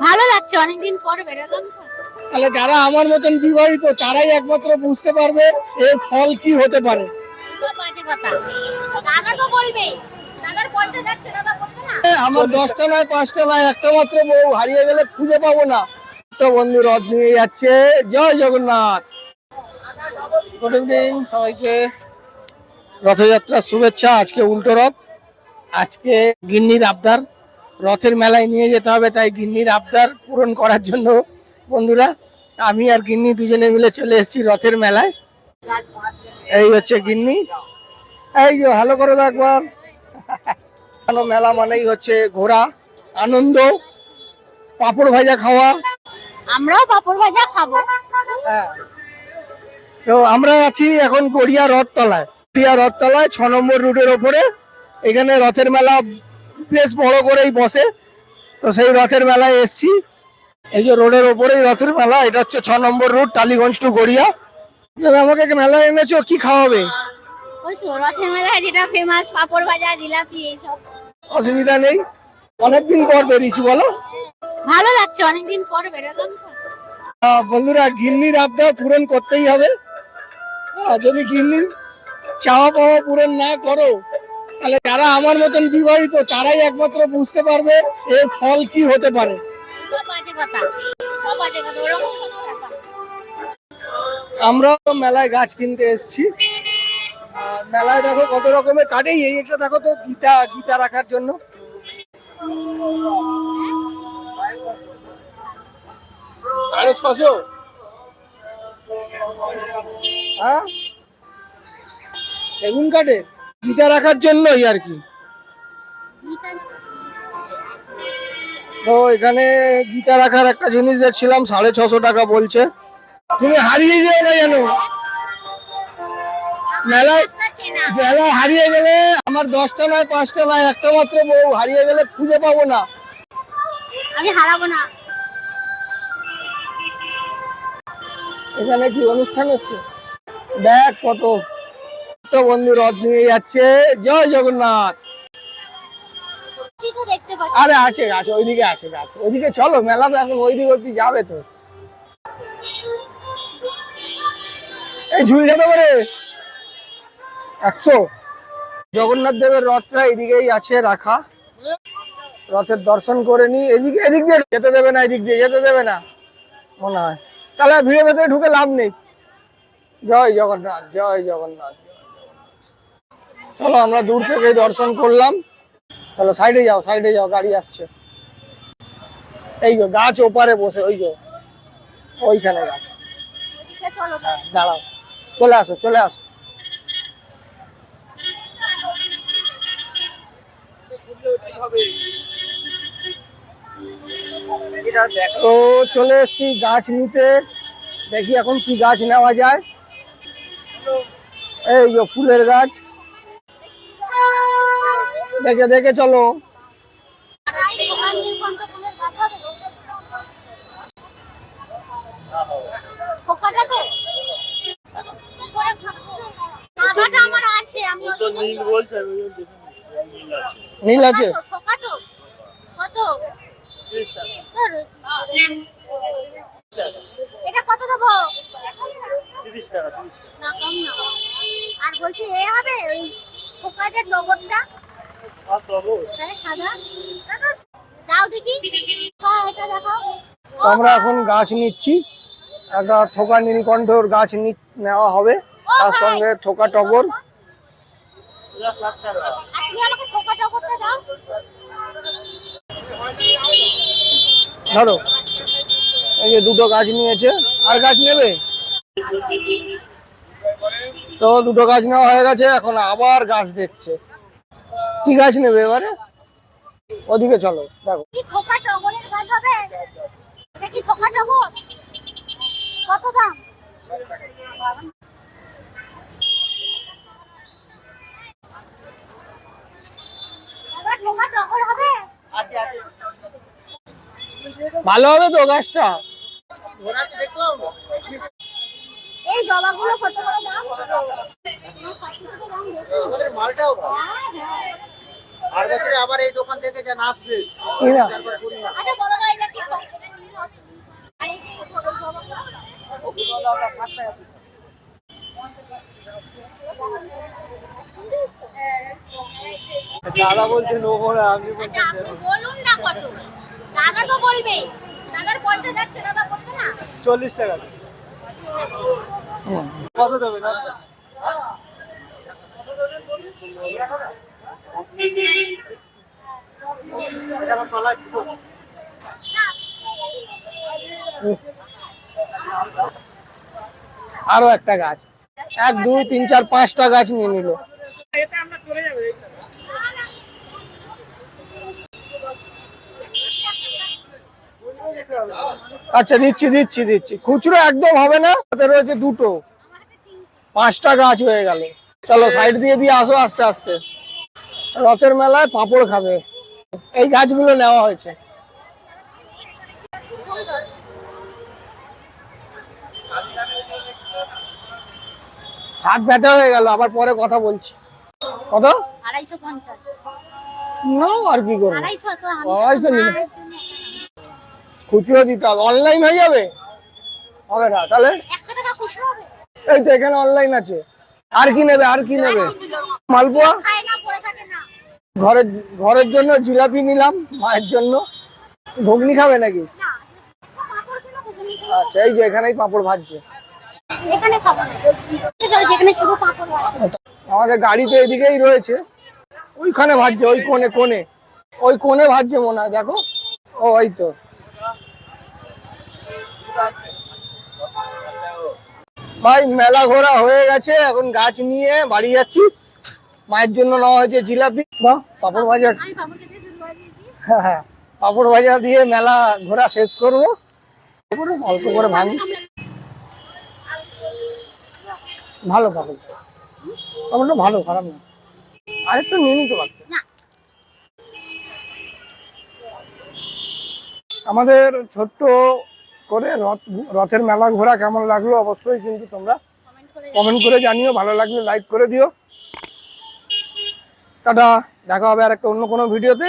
ভালো লাগছে, অনেকদিন পর বেরোলাম তো। তাহলে যারা আমার মতন বিবাহিত তারাই একমাত্র বুঝতে পারবে এর ফল কি হতে পারে। সব বাজে কথা, দাদা তো বলবেই, দাদার পয়সা যাচ্ছে, দাদা বলবে না। আমার 10টা নয় 5টা নয় একটা মাত্র বউ হারিয়ে গেলে খুঁজে পাবো না। তো বন্ধু রথ নিয়ে যাচ্ছে। জয় জগন্নাথ। গুড ইভিনিং সবাইকে, রথযাত্রার শুভেচ্ছা। আজকে উল্টো রথ, আজকে গিন্নির আবদার, রথের মেলায় নিয়ে যেতে হবে, তাই গিন্নির আবদার পূরণ করার জন্য বন্ধুরা আমি আর গিন্নি দুজনে মিলে চলে এসেছি রথের মেলায়। এই হচ্ছে গিন্নি, এই যে ভালো করে একবার। মেলা মানেই হচ্ছে ঘোরা, আনন্দ, পাঁপড় ভাজা খাওয়া। আমরাও পাপড় ভাজা খাবো। হ্যাঁ, তো আমরা আছি এখন গড়িয়া রথতলায়। গড়িয়া রথতলায় 6 নম্বর রুটের ওপরে। এখানে রথের মেলা বেশ বড় করেই বসে, তো সেই রথের মেলায় এসছি। এই যে রোডের ওপরেই রথের মেলা, এটা হচ্ছে 6 নম্বর রুট, টালিগঞ্জ টু গড়িয়া। আমাকে মেলায় এনেছো, কি খাওয়াবে? ওই তো রথের মেলায় যেটা ফেমাস, পাপড় ভাজা, জিলাপি, এইসব। অসুবিধা নেই, অনেকদিন পর বেরিয়েছি বলো। ভালো লাগছে, অনেকদিন পর বেরোলাম তো। বন্ধুরা গিন্নির আবদার পূরণ করতেই হবে। যদি গিন্নির চাওয়া পাওয়া পূরণ না করো, তাহলে যারা আমার মতন বিবাহিত তারাই একমাত্র বুঝতে পারবে এর ফল কি হতে পারে। সব বাজে কথা, সব বাজে কথা, ওরকম কোনো ব্যাপার না। আমরা মেলায় গাছ কিনতে এসেছি। আর মেলায় দেখো কত রকমের কাঠে, এই একটা দেখো তো, গীতা গীতা রাখার জন্য। 650। হ্যাঁ, সেগুন কাঠে গীতা রাখার জন্যই আর কি। তো এখানে গীতা রাখার একটা জিনিস দেখছিলাম, 650 টাকা বলছে। তুমি হারিয়ে যাও না যেন মেলায়। মেলায় হারিয়ে গেলে আমার 10টা নয় 5টা নয় একটা মাত্র বউ হারিয়ে গেলে খুঁজে পাবো না। আমি হারাবো না। এখানে কি অনুষ্ঠান হচ্ছে? দেখ কত বন্ধু রথ নিয়ে যাচ্ছে। জয় জগন্নাথ। দেখতে পাচ্ছি। আরে আছে গাছ, ওইদিকে আছে গাছ, ওইদিকে চলো, মেলা তো এখন ওইদিকে অব্দি যাবে তো। এই ঝুল যেতে পারে 100। জগন্নাথ দেবের রথটা এদিকেই আছে রাখা, রথের দর্শন করে নি। এদিকে এদিক দিয়ে যেতে দেবে না, এদিক দিয়ে যেতে দেবে না মনে হয়, তাহলে ভিড়ের ভেতরে ঢুকে লাভ নেই। জয় জগন্নাথ, জয় জগন্নাথ। চলো আমরা দূর থেকে দর্শন করলাম। চলো সাইডে যাও, সাইডে যাও, গাড়ি আসছে। এই গো গাছ ওপারে বসে, ওই গো ওইখানে গাছ। হ্যাঁ, দাঁড়াও, চলে আসো চলে আসো। তো চলে এসছি গাছ নিতে, দেখি এখন কি গাছ নেওয়া যায়। এই যে ফুলের গাছ, দেখে দেখে চলো। নীল আছে? এটা কত দেবো? 30 টাকা। না কম না। আর বলছি এ হবে ওই পোকাটার লগনটা, তাহলে সাদা দাও দেখি। হ্যাঁ এটা দেখাও। আমরা এখন গাছ নিচ্ছি, একটা থোকা নীলকণ্ঠর গাছ নেওয়া হবে, তার সঙ্গে থোকা টগর। আপনি আমাকে পোকা টগরটা দাও। ধরো, এই যে দুটো গাছ নিয়েছে। আর গাছ নেবে? তো দুটো গাছ নেওয়া হয়ে গেছে, এখন আবার গাছ দেখছে। কি গাছ নেবে এবারে? ওদিকে চলো, দেখো। কি পোকা টগরের গাছ হবে? এটা কি পোকা টগর? কত দাম? পোকা টগর হবে? ভালো হবে তো গাছটা? এই জবাগুলো কত করে দাম? আমাদের মালটাও আর বছরে আবার এই দোকান থেকে যা আসবে। এই না আচ্ছা বলো তো এটা কি দাদা বলছে নেবো না, আপনি আচ্ছা আপনি বলুন না কত। দাদা তো বলবে, দাদার পয়সা যাচ্ছে, দাদা বলবে না। 40 টাকা। কত দেবেন? আরো একটা গাছ, 1 2 3 4 5টা গাছ নিয়ে নিল। আচ্ছা দিচ্ছি দিচ্ছি দিচ্ছি, খুচরো একদম হবে না, হাতে রয়েছে দুটো, 5টা গাছ হয়ে গেল। চলো সাইড দিয়ে দিয়ে আসো আস্তে আস্তে। রথের মেলায় পাঁপড় খাবে, এই গাছগুলো নেওয়া হয়েছে। হাত ব্যথা হয়ে গেল, আবার পরে কথা বলছি। কত? 250। না আর কি করবো, 250 তো আমি 250 নিলে মায়ের জন্য খুচরো দিতে হবে। অনলাইন হয়ে যাবে? হবে না তাহলে? 100 টাকা খুচরো হবে। এই তো এখানে অনলাইন আছে। আর কি নেবে, আর কি নেবে? মালপোয়া খায় না, পড়ে থাকে না। ঘরের ঘরের জন্য জিলাপি নিলাম, মায়ের জন্য। ঘুগনি খাবে নাকি? না, পাঁপড় কিলো ঘুগনি কিলো। আচ্ছা এই যে এখানেই পাঁপড় ভাজছে। এখানে খাবো না। চলো যেখানে শুধু পাঁপড় ভাজে। আমাদের গাড়ি তো এদিকেই রয়েছে, ওইখানে ভাজছে, ওই কোণে কোণে, ওই কোণে ভাজছে মনে হয়, দেখো। ও ওই তো। ভাই মেলা ঘোরা হয়ে গেছে, এখন গাছ নিয়ে বাড়ি যাচ্ছি। মায়ের জন্য নেওয়া হয়েছে জিলাপি, বাহ পাঁপড় ভাজা। আমি পাঁপড় খেতে শুরু করে দিয়েছি। হ্যাঁ পাঁপড় ভাজা দিয়ে মেলা ঘোরা শেষ করবো। অল্প করে ভাঙি, ভালো পাঁপড়, পাঁপড়টা ভালো, খারাপ না। আরেকটু নিয়ে নিতে পারতো। না। আমাদের ছোট্ট করে রথের মেলা ঘোরা কেমন লাগলো অবশ্যই কিন্তু তোমরা কমেন্ট করে জানিও। ভালো লাগলে লাইক করে দিও। টাটা, দেখা হবে আর একটা অন্য কোনো ভিডিওতে।